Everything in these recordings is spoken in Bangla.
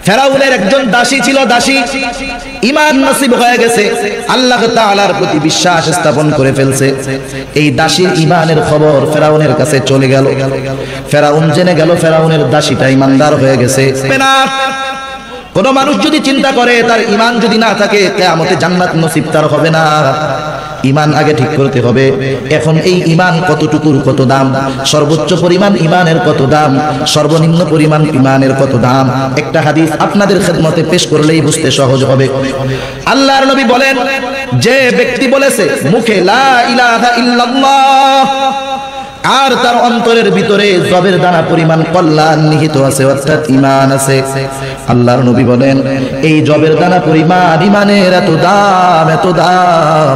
ফেরাউনের একজন দাসী ছিল, দাসী ঈমান নসিব হয়ে গেছে, আল্লাহ তাআলার প্রতি বিশ্বাস স্থাপন করে ফেলছে। এই দাসীর ঈমানের খবর ফেরাউনের কাছে চলে গেল। ফেরাউন জেনে গেল ফেরাউনের দাসীটা ঈমানদার হয়ে গেছে। কোন মানুষ যদি চিন্তা করে তার ঈমান যদি না থাকে কিয়ামতে জান্নাত নসিব তার হবে না। ঈমান আগে ঠিক করতে হবে। এখন এই ঈমান কতটুকুর কত দাম, সর্বোচ্চ পরিমাণ ঈমানের কত দাম, সর্বনিম্ন পরিমাণ ঈমানের কত দাম, একটা হাদিস আপনাদের খেদমতে পেশ করলেই বুঝতে সহজ হবে। আল্লাহর নবী বলেন, যে ব্যক্তি বলেছে মুখে লা ইলাহা ইল্লাল্লাহ আর তার অন্তরের ভিতরে জবের দানা পরিমাণ কল্যাণ নিহিত আছে, অর্থাৎ ঈমান আছে, আল্লাহর নবী বলেন এই জবের দানা পরিমাণ ঈমানের এত দাম, এত দাম,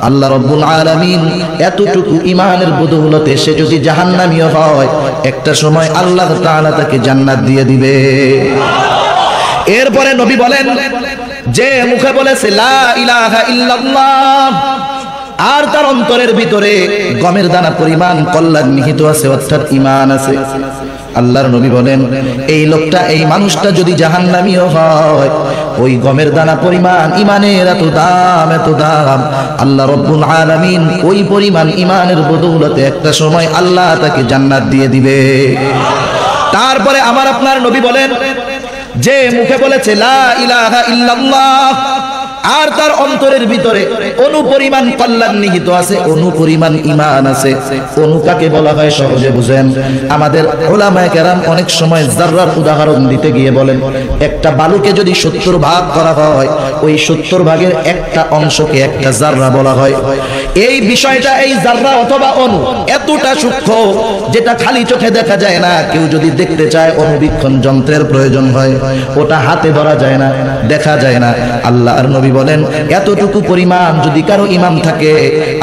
আল্লাহ রাব্বুল আলামিন এতটুকু ঈমানের বদৌলতে সে যদি জাহান্নামীও হয় একটা সময় আল্লাহ তাআলা তাকে জান্নাত দিয়ে দিবে। এরপরে নবী বলেন, যে মুখে বলেছে লা ইলাহা ইল্লাল্লাহ আর তার অন্তরের ভিতরে গমের দানা পরিমাণ কল্যাণ নিহিত আছে, অর্থাৎ ঈমান আছে, আল্লাহর নবী বলেন এই লোকটা, এই মানুষটা যদি জাহান্নামীও হয় ওই গমের দানা পরিমাণ ঈমানের এত দাম, এত দাম, আল্লাহ রাব্বুল আলামিন ওই পরিমাণ ঈমানের বদৌলতে একটা সময় আল্লাহ তাকে জান্নাত দিয়ে দিবে। তারপরে আমার আপনার নবী বলেন, যে মুখে বলেছে লা ইলাহা ইল্লাল্লাহ আর তার অন্তরের ভিতরে অনুপরিমাণ কল্যাণ নিহিত আছে, অনুপরিমাণ ঈমান আছে। অনু কাকে বলা হয় সহজে বুঝেন। আমাদের উলামায়ে কেরাম অনেক সময় যাররার উদাহরণ দিতে গিয়ে বলেন, একটা বালুকে যদি 70 ভাগ করা হয় ওই 70 ভাগের একটা অংশকে একটা যাররা বলা হয়। এই বিষয়টা, এই যাররা অথবা অনু এতটা সূক্ষ্ম যেটা খালি চোখে দেখা যায় না, কেউ যদি দেখতে চায় অনুবীক্ষণ যন্ত্রের প্রয়োজন হয়, ওটা হাতে ধরা যায় না, দেখা যায় না। আল্লাহর নবী বলেন এতটুকু পরিমাণ যদি কারো ঈমান থাকে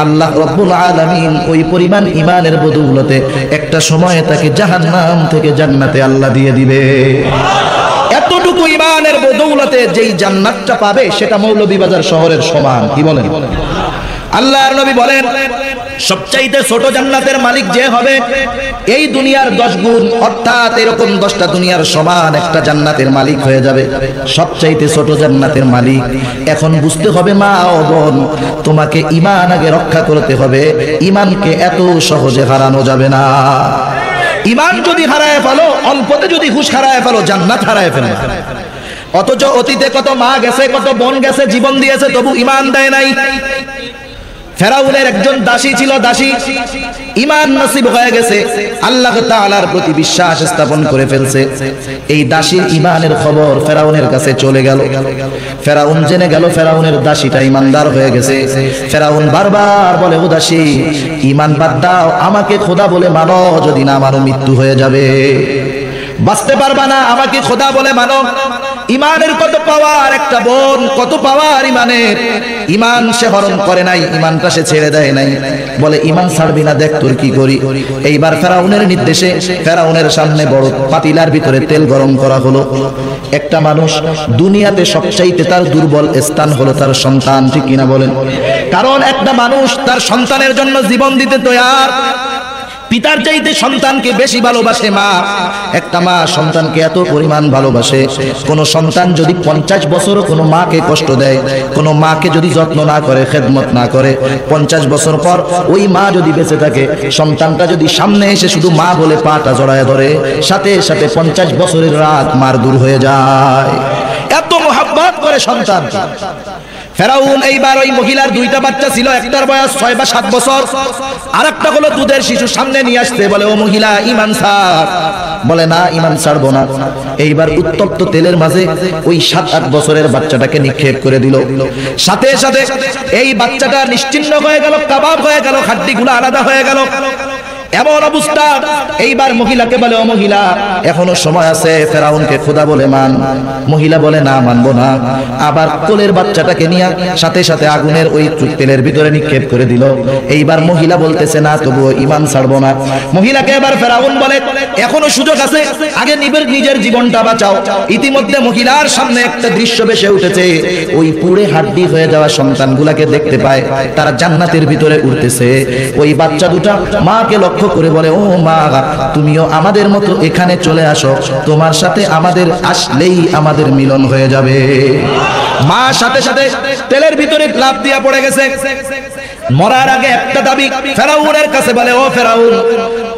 আল্লাহ রাব্বুল আলামিন ওই পরিমাণ ঈমানের বদৌলতে একটা সময় তাকে জাহান্নাম থেকে জান্নাতে আল্লাহ দিয়ে দিবে। এতটুকু ঈমানের বদৌলতে যেই জান্নাতটা পাবে সেটা মৌলভীবাজার শহরের সমান। কি বলেন? আল্লাহর নবী বলেন সবচাইতে ছোট জান্নাতের মালিক যে হবে এই দুনিয়ার 10 গুণ, অর্থাৎ এরকম 10টা দুনিয়ার সমান একটা জান্নাতের মালিক হয়ে যাবে, সবচাইতে ছোট জান্নাতের মালিক। এখন বুঝতে হবে মা ও বোন, তোমাকে ঈমান আগে রক্ষা করতে হবে। ঈমানকে এত সহজে হারানো যাবে না। ঈমান যদি হারায় ফেলো, অল্পতে যদি হুঁশ হারায় ফেলো, জান্নাত হারায় ফেলো। অথচ অতীতে কত মা গেছে, কত বোন গেছে, জীবন দিয়েছে, তবু ঈমান দেয় নাই। ফেরাউনের একজন দাসী ছিল, দাসী ঈমান নসিব হয়ে গেছে, আল্লাহ তাআলার প্রতি বিশ্বাস স্থাপন করে ফেলছে। এই দাসীর ঈমানের খবর ফেরাউনের কাছে চলে গেল। ফেরাউন জেনে গেল ফেরাউনের দাসীটা ঈমানদার হয়ে গেছে। ফেরাউন বারবার বলে, ও দাসী ঈমান বাদ দাও, আমাকে খোদা বলে মানো, যদি না মানো মৃত্যু হয়ে যাবে, বাঁচতে পারবা না, আমাকে খোদা বলে মানো। ঈমানের কত পাওয়ার, একটা বোন কত পাওয়ার ঈমানের। ঈমান সে হরণ করে নাই, ঈমানটা সে ছেড়ে দেয় নাই, বলে ঈমান ছাড়বি না, দেখ তোর কি করি। এইবার ফেরাউনের নির্দেশে ফেরাউনের সামনে বড় পাতিলার ভিতরে তেল গরম করা হলো। একটা মানুষ দুনিয়াতে সবচাইতে তার দুর্বল স্থান হলো তার সন্তান, ঠিক কিনা বলেন? কারণ একটা মানুষ তার সন্তানের জন্য জীবন দিতে তৈয়ার। পিতার চাইতে সন্তানকে বেশি ভালোবাসে মা। একটা মা সন্তানকে এত পরিমাণ ভালোবাসে, কোন সন্তান যদি 50 বছরও কোনো মাকে কষ্ট দেয়, কোনো মাকে যদি যত্ন না করে, খেদমত না করে, 50 বছর পর ওই মা যদি বেঁচে থাকে, সন্তানটা যদি সামনে এসে শুধু মা বলে পাটা জড়ায় ধরে, সাথে সাথে 50 বছরের রাত মার দূর হয়ে যায়। এত মোহাব্বত করে সন্তানকে। ফেরাউন এইবার ওই মহিলার 2টা বাচ্চা ছিল, একটার বয়স 6 বা 7 বছর, আর একটা হলো দুধের শিশু, সামনে নিয়ে আসতে বলে, ও মহিলা ঈমান ছাড়। বলে না, ঈমান ছাড়বো না। এইবার উত্তপ্ত তেলের মাঝে ওই 7-8 বছরের বাচ্চাটাকে নিক্ষেপ করে দিল। সাথে সাথে এই বাচ্চাটা নিশ্চিহ্ন হয়ে গেল, কাবাব হয়ে গেল, হাড্ডিগুলো আলাদা হয়ে গেল। এমন অবস্থা। এইবার মহিলাকে বলে, ও মহিলা এখনো সময় আছে, ফেরাউনকে খোদা বলে মান। মহিলা বলে না, মানবো না। আবার কোলের বাচ্চাটাকে নিয়ে সাথে সাথে আগুনের ওই তেলের ভিতরে নিক্ষেপ করে দিল। এইবার মহিলা বলতেছে না, তবুও ঈমান ছাড়বো না। মহিলাকে এবার ফেরাউন বলে, এখনো সুযোগ আছে, আগে নিজের জীবনটা বাঁচাও। ইতিমধ্যে মহিলার সামনে একটা দৃশ্য ভেসে উঠেছে, ওই পুড়ে হাড্ডি হয়ে যাওয়া সন্তানগুলাকে দেখতে পায়, তারা জান্নাতের ভিতরে উঠতেছে। ওই বাচ্চা দুটা মাকে লক্ষ্য লক্ষ্য করে বলে, ও মা, তুমিও আমাদের মতো এখানে চলে আসো, তোমার সাথে আমাদের আসলেই আমাদের মিলন হয়ে যাবে। মা সাথে সাথে তেলের ভিতরে লাফ দিয়া পড়ে গেছে। মরার আগে একটা দাবি ফেরাউনের কাছে বলে, ও ফেরাউন,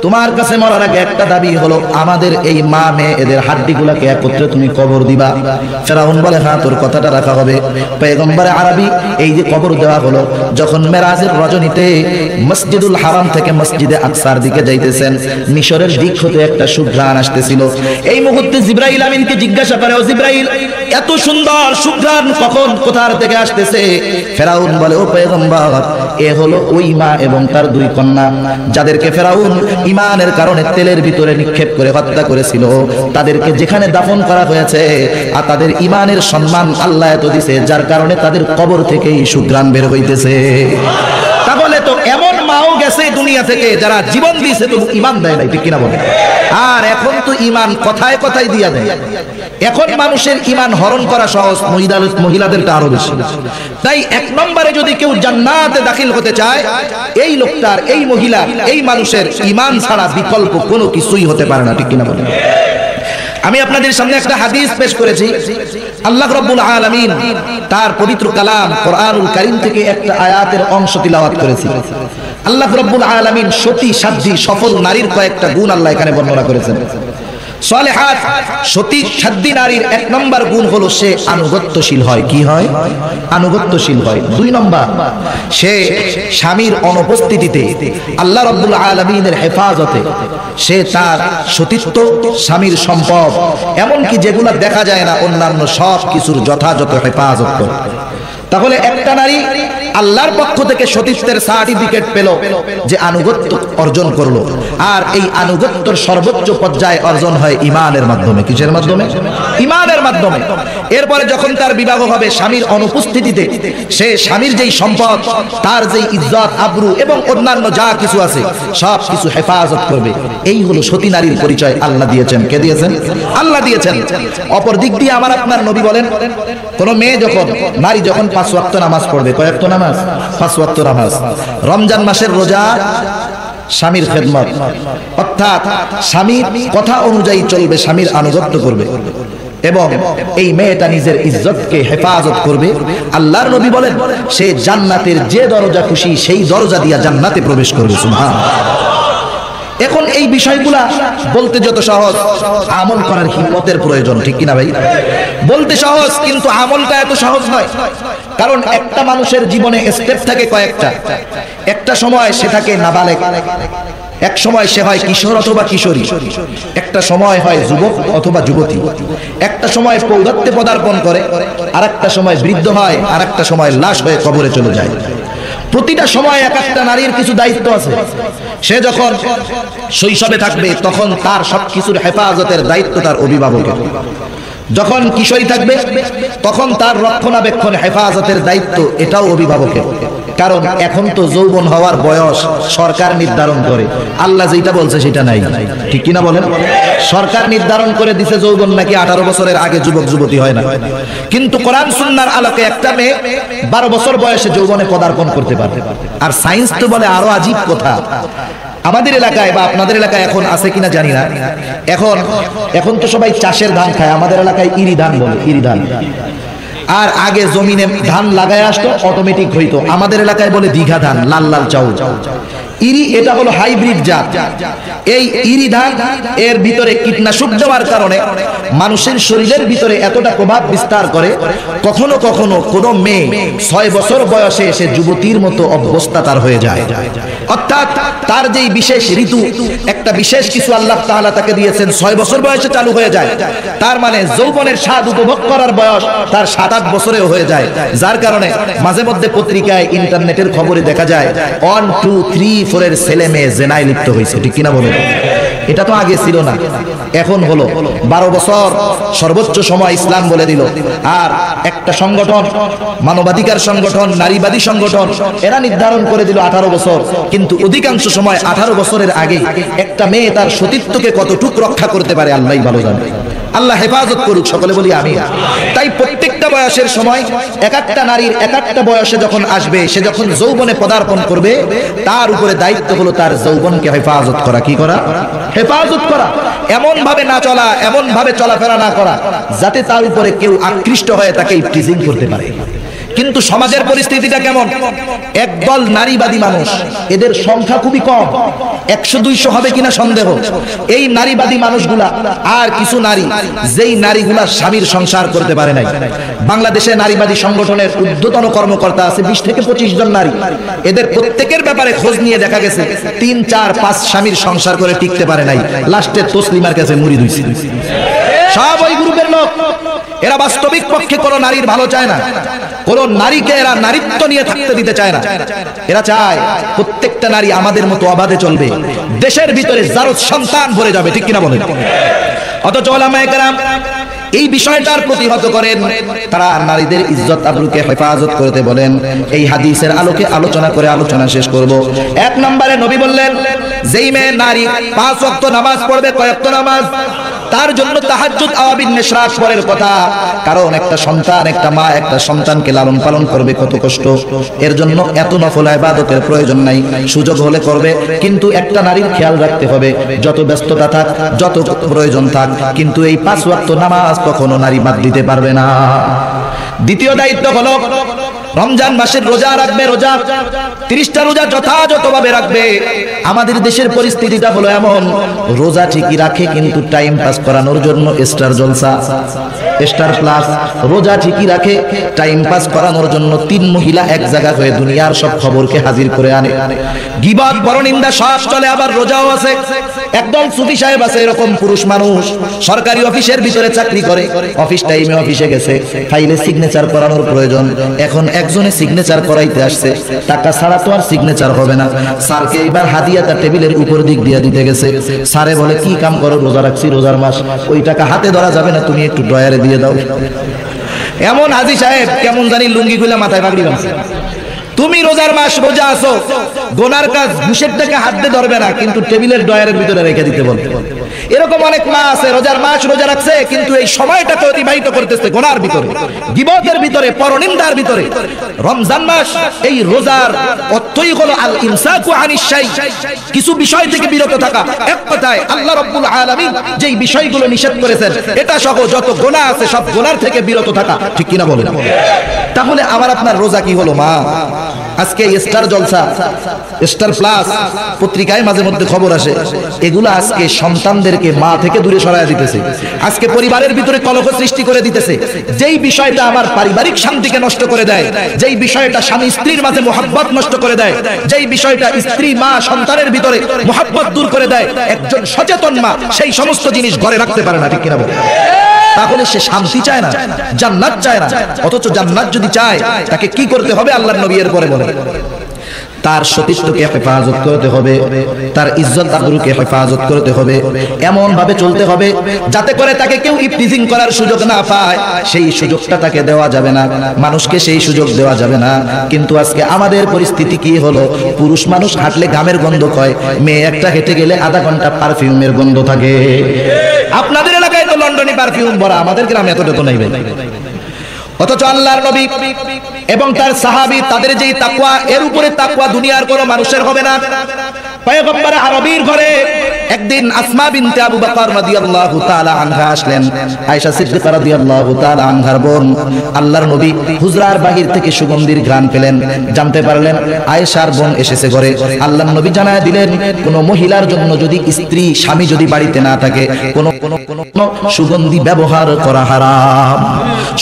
তোমার কাছে মরার আগে একটা দাবি হলো, আমাদের এই মা মেয়ে এদের হাড্ডিগুলোকে একত্রে তুমি কবর দিবা। ফেরাউন বলে, হ্যাঁ, তোর কথাটা রাখা হবে। পয়গম্বরে আরবি এই যে কবর দেওয়া হলো, যখন মেরাজের রজনীতে মসজিদুল হারাম থেকে মসজিদে আকসার দিকে যাইতেছেন, মিশরের দিক হতে একটা সুঘ্রাণ আসতেছিল। এই মুহূর্তে জিবরাইল আমিনকে জিজ্ঞাসা করে, ও জিবরাইল, এত সুন্দর সুঘ্রাণ কখন কোথা থেকে আসতেছে? ফেরাউন বলে, ও পয়গম্বর, এ হলো ওই মা এবং তার দুই কন্যা, যাদেরকে ফেরাউন ঈমানের কারণে তেলের ভিতরে নিক্ষেপ করে হত্যা করেছিল। তাদেরকে যেখানে দাফন করা হয়েছে, আর তাদের ঈমানের সম্মান আল্লাহ এত দিয়েছে, যার কারণে তাদের কবর থেকেই সুঘ্রাণ বের হইতেছে। তাহলে তো এমন মাও গেছে দুনিয়া থেকে যারা জীবন দিয়েছে তবু ঈমান দেয় নাই, ঠিক কিনা বলে? আর এখন তো ঈমান কথায় কথায় দিয়া দেয়। এখন মানুষের ঈমান হরণ করা সহজ, মহিলাদেরটা আরো বেশি। তাই এক নম্বরে যদি কেউ জান্নাতে দাখিল হতে চায়, এই লোকটার, এই মহিলার, এই মানুষের ঈমান ছাড়া বিকল্প কোনো কিছুই হতে পারে না, ঠিক কিনা বলে? আমি আপনাদের সামনে একটা হাদিস পেশ করেছি। আল্লাহ রাব্বুল আলামিন তার পবিত্র কালাম কোরআনুল কারীম থেকে একটা আয়াতের অংশ তিলাওয়াত করেছি। আল্লাহ রাব্বুল আলামিন সতী সাধ্বী সফল নারীর কয়েকটা গুণ আল্লাহ এখানে বর্ণনা করেছেন। সালেহাত সতী সাধ্বী নারীর এক নম্বর গুণ হলো সে আনুগত্যশীল হয়। কি হয়? আনুগত্যশীল হয়। দুই নম্বর, সে স্বামীর অনুপস্থিতিতে আল্লাহ রাব্বুল আলামিনের হেফাজতে সে তার সতীত্ব, স্বামীর সম্পদ, এমনকি যেগুলো দেখা যায় না অন্যান্য সব কিছুর যথাযথ হেফাজত করে। তাহলে একটা নারী আল্লাহর পক্ষ থেকে সতীত্বের সার্টিফিকেট পেল, যে আনুগত্য অর্জন করলো। আর এই আনুগত্যের সর্বোচ্চ পর্যায়ে অর্জন হয় ঈমানের মাধ্যমে। কিসের মাধ্যমে? ঈমানের মাধ্যমে। এরপরে যখন তার বিবাহ হবে, স্বামীর অনুপস্থিতিতে সে স্বামীর যেই সম্পদ, তার যেই ইজ্জত আবরু এবং অন্যান্য যা কিছু আছে সব কিছু হেফাজত করবে। এই হলো সতী নারীর পরিচয় আল্লাহ দিয়েছেন। কে দিয়েছেন? আল্লাহ দিয়েছেন। অপর দিক দিয়ে আমার আপনার নবী বলেন, কোন মেয়ে যখন, নারী যখন 5 ওয়াক্ত নামাজ পড়বে, কয় ওয়াক্ত নামাজ? 5 ওয়াক্ত নামাজ। রমজান মাসের রোজা, স্বামীর খেদমত, অর্থাৎ স্বামীর কথা অনুযায়ী চলবে, স্বামীর আনুগত্য করবে এবং এই মেয়েটা নিজের ইজ্জতকে হেফাজত করবে। আল্লাহর নবী বলেন, সে জান্নাতের যে দরজা খুশি সেই দরজা দিয়া জান্নাতে প্রবেশ করবে। সুবহানাল্লাহ। এখন এই বিষয়গুলা বলতে যত সহজ, আমল করার হিম্মতের প্রয়োজন, ঠিক কিনা ভাই? বলতে সহজ, কিন্তু আমলটা এত সহজ নয়। কারণ একটা মানুষের জীবনে স্টেপ থাকে কয়েকটা। একটা সময় সে থাকে নাবালেগ, এক সময় সে হয় কিশোর অথবা কিশোরী, একটা সময় হয় যুবক অথবা যুবতী, একটা সময় পৌরত্বে পদার্পণ করে, আর একটা সময় বৃদ্ধ হয়, আর একটা সময় লাশ হয়ে কবরে চলে যায়। প্রতিটা সময় এক একটা নারীর কিছু দায়িত্ব আছে। সে যখন শৈশবে থাকবে তখন তার সবকিছুর হেফাজতের দায়িত্ব তার অভিভাবকের। যখন কিশোরী থাকবে তখন তার রক্ষণাবেক্ষণ, হেফাজতের দায়িত্ব এটাও অভিভাবকের। কারণ এখন তো যৌবন হওয়ার বয়স সরকার নির্ধারণ করে, আল্লাহ যেটা বলছে সেটা নাই, ঠিক কিনা বলেন? সরকার নির্ধারণ করে দিছে যৌবন নাকি 18 বছরের আগে যুবক যুবতী হয় না। কিন্তু কোরআন সুন্নাহর আলোকে একটা মেয়ে 12 বছর বয়সে যৌবনে পদার্পণ করতে পারে। আর সায়েন্স তো বলে আরো আজীব কথা, আমাদের এলাকায় বা আপনাদের এলাকায় এখন আছে কিনা জানি না, এখন তো সবাই চাষের ধান খায়, আমাদের এলাকায় ইরি ধান বলে, ইরি ধান। আর আগে জমিনে ধান লাগায় আসতো, অটোমেটিক হইতো। আমাদের এলাকায় বলে দীঘা ধান, লাল লাল চাউল। ইরি এটা হলো হাইব্রিড জাত। এই ইরি ধান এর ভিতরে কীটনাশক দেওয়ার কারণে মানুষের শরীরের ভিতরে এতটা প্রভাব বিস্তার করে, কখনো কখনো কোনো মেয়ে 6 বছর বয়সে এসে যুবতীর মতো অবস্থা তার হয়ে যায়। অর্থাৎ তার যেই বিশেষ ঋতু, একটা বিশেষ কিছু আল্লাহ তাআলা তাকে দিয়েছেন, 6 বছর বয়সে চালু হয়ে যায়। তার মানে যৌবনের স্বাদ উপভোগ করার বয়স তার 7-8 বছরেও হয়ে যায়। যার কারণে মাঝে মধ্যে পত্রিকায়, ইন্টারনেটের খবরে দেখা যায় 1, 2, 3, 4 এর ছেলে মেয়ে জেনায় লিপ্ত হয়েছে, ঠিক কিনা বলেন? এটা তো আগে ছিল না, এখন হলো। 12 বছর সর্বোচ্চ সময় ইসলাম বলে দিল। আর একটা সংগঠন, মানবাধিকার সংগঠন, নারীবাদী সংগঠন, এরা নির্ধারণ করে দিল 18 বছর। কিন্তু অধিকাংশ সময় 18 বছরের আগে একটা মেয়ে তার সতীত্বকে কতটুকু রক্ষা করতে পারে আল্লাহই ভালো জানে। আল্লাহ হেফাজত করুক, সকলে বলি আমিন। তাই প্রত্যেকটা বয়সের সময় এক একটা নারীর এক একটা বয়সে যখন আসবে, সে যখন যৌবনে পদার্পণ করবে, তার উপরে দায়িত্ব হলো তার যৌবনকে হেফাজত করা। কি করা? হেফাজত করা। এমন ভাবে না চলা, এমন ভাবে চলাফেরা না করা যাতে তার উপরে কেউ আকৃষ্ট হয়ে তাকে টিজিং করতে পারে। কিন্তু সমাজের পরিস্থিতিটা কেমন? একদল নারীবাদী মানুষ, এদের সংখ্যা খুবই কম, 100-200 হবে কিনা সন্দেহ। এই নারীবাদী মানুষগুলা আর কিছু নারী, যেই নারীগুলা স্বামীর সংসার করতে পারে নাই। বাংলাদেশে নারীবাদী সংগঠনের ঊর্ধ্বতন কর্মকর্তা আছে 20 থেকে 25 জন নারী। এদের প্রত্যেকের ব্যাপারে খোঁজ নিয়ে দেখা গেছে 3, 4, 5 স্বামীর সংসার করে টিকতে পারে নাই, লাস্টে তসলিমার কাছে মুড়ি দিয়েছে। সব ওই গ্রুপের লোক। এরা বাস্তবিক পক্ষে কোন নারীর ভালো চায় না, কোন নারীকে এরা নারীত্ব নিয়ে থাকতে দিতে চায় না। এরা চায় প্রত্যেকটা নারী আমাদের মতো অবাধে চলবে, দেশের ভিতরে জারজ সন্তান ভরে যাবে। ঠিক কিনা বলেন? অথচ উলামায়ে কেরাম এই বিষয়টার প্রতিহত করেন। তারা নারীদের ইজ্জত আবরুকে হেফাজত করতে বলেন। এই হাদিসের আলোকে আলোচনা করে আলোচনা শেষ করব। 1 নম্বরে নবী বললেন, যেই মেয়ে নারী 5 ওয়াক্ত নামাজ পড়বে, কয় ওয়াক্ত নামাজ? তার জন্য তাহাজ্জুদ আওয়াবিন নিশরাত পড়ার কথা। কারণ একটা সন্তান, একটা মা একটা সন্তানকে লালন পালন করবে, কত কষ্ট। এর জন্য এত নফল ইবাদতের প্রয়োজন নাই, সুযোগ হলে করবে। কিন্তু একটা নারীর খেয়াল রাখতে হবে, যত ব্যস্ততা থাক, যত প্রয়োজন থাক, কিন্তু এই 5 ওয়াক্ত নামাজ কখনো নারী বাদ দিতে পারবে না। দ্বিতীয় দায়িত্ব হলো রমজান মাসের রোজা রাখবে। রোজা 30টা রোজা যথাযথভাবে রাখবে। আমাদের দেশের পরিস্থিতিটা হলো এমন, রোজা ঠিকই রাখে কিন্তু টাইম পাস করানোর জন্য স্টার জলসা, স্টার প্লাস। রোজা ঠিকই রাখে, টাইম পাস করানোর জন্য 3 মহিলা এক জায়গা হয়ে দুনিয়ার সব খবরকে হাজির করে আনে। গীবত, পরনিন্দা সব চলে, আবার রোজাও আছে। একদল সুফি সাহেব আছে এরকম পুরুষ মানুষ, সরকারি অফিসের ভিতরে চাকরি করে, অফিস টাইমে অফিসে গেছে, ফাইলে সিগনেচার করানোর প্রয়োজন। এখন একজনে সিগনেচার করাইতে আসছে, টাকা ছাড়া তো আর সিগনেচার হবে না। স্যারকে এবার হাদিয়াটা টেবিলের উপর দিক দিয়ে দিতে গেছে। স্যারে বলে, কি কাম করো? রোজা রাখছি, রোজার মাস, ওই টাকা হাতে ধরা যাবে না, তুমি একটু ড্রয়ারে দিয়ে দাও। এমন হাজি সাহেব কেমন জানি লুঙ্গি খুলে মাথায় পাগড়ি বাঁধছে। তুমি রোজার মাস, রোজা আছো, গোনার কাজ ঘুষের টাকা হাতে ধরবে না, কিন্তু টেবিলের ড্রয়ারের ভিতরে রেখে দিতে বলতে। এরকম অনেক মা আছে, রোজার মাস রোজা রাখছে, কিন্তু এই সময়টাকে অতিবাহিত করতেছে গোনার ভিতরে, গীবতের ভিতরে, পরনিন্দার ভিতরে। রমজান মাস, এই রোজার অর্থই হলো আল ইমসাকু আনিশ শাই, কিছু বিষয় থেকে বিরত থাকা। এক কথায় আল্লাহ রাব্বুল আলামিন যেই বিষয়গুলো নিষেধ করেছেন, এটা সহ যত গুনাহ আছে সব গুনার থেকে বিরত থাকা। ঠিক কিনা বলেন? তাহলে আমার আপনার রোজা কি হলো? মা, আজকে স্টার জলসা, স্টার প্লাস পত্রিকায় মাঝে মধ্যে খবর আসে, এগুলো আজকে সন্তানদেরকে মা থেকে দূরে সরায় দিতেছে। আজকে পরিবারের ভিতরে কলহ সৃষ্টি করে দিতেছে। যেই বিষয়টা আমার পারিবারিক শান্তিকে নষ্ট করে দেয়, যেই বিষয়টা স্বামী স্ত্রীর মাঝে মোহাব্বত নষ্ট করে দেয়, যেই বিষয়টা স্ত্রী মা সন্তানের ভিতরে মোহাব্বত দূর করে দেয়, একজন সচেতন মা সেই সমস্ত জিনিস ঘরে রাখতে পারে না। ঠিক কিনা বলে? তাহলে সে শান্তি চায় না, জান্নাত চায় না। অথচ জান্নাত যদি চায়, তাকে কি করতে হবে? আল্লাহর নবী এর পরে বলে, তার সতীত্বকে হেফাজত করতে হবে, তার ইজ্জত আবরুকে হেফাজত করতে হবে, এমন ভাবে চলতে হবে যাতে করে তাকে কেউ ইফতিজিং করার সুযোগ না পায়। সেই সুযোগটা তাকে দেওয়া যাবে না, মানুষকে সেই সুযোগ দেওয়া যাবে না। কিন্তু আজকে আমাদের পরিস্থিতি কি হলো? পুরুষ মানুষ হাঁটলে ঘামের গন্ধ হয়, মেয়ে একটা হেঁটে গেলে আধা ঘন্টা পারফিউমের গন্ধ থাকে। আপনাদের এলাকায় তো লন্ডনে পারফিউম ভরা, আমাদের গ্রামে এতটা তো নাই ভাই। অথচ আল্লাহর নবী এবং তার সাহাবী, তাদের যেই তাকওয়া, এর উপরে তাকওয়া দুনিয়ার কোনো মানুষের হবে না। পয়গম্বর আরবীর ঘরে একদিন আসমা বিনতে আবু বকর রাদিয়াল্লাহু তাআলা আনহা আসলেন। আয়েশা সিদ্দিকা রাদিয়াল্লাহু তাআলা আনহার বোন। আল্লাহর নবী হুজরার বাহির থেকে সুগন্ধির ঘ্রাণ পেলেন, জানতে পারলেন আয়েশার বোন এসেছে ঘরে। আল্লাহর নবী জানায় দিলেন, কোন মহিলার জন্য যদি স্ত্রী, স্বামী যদি বাড়িতে না থাকে, কোন সুগন্ধি ব্যবহার করা হারাম,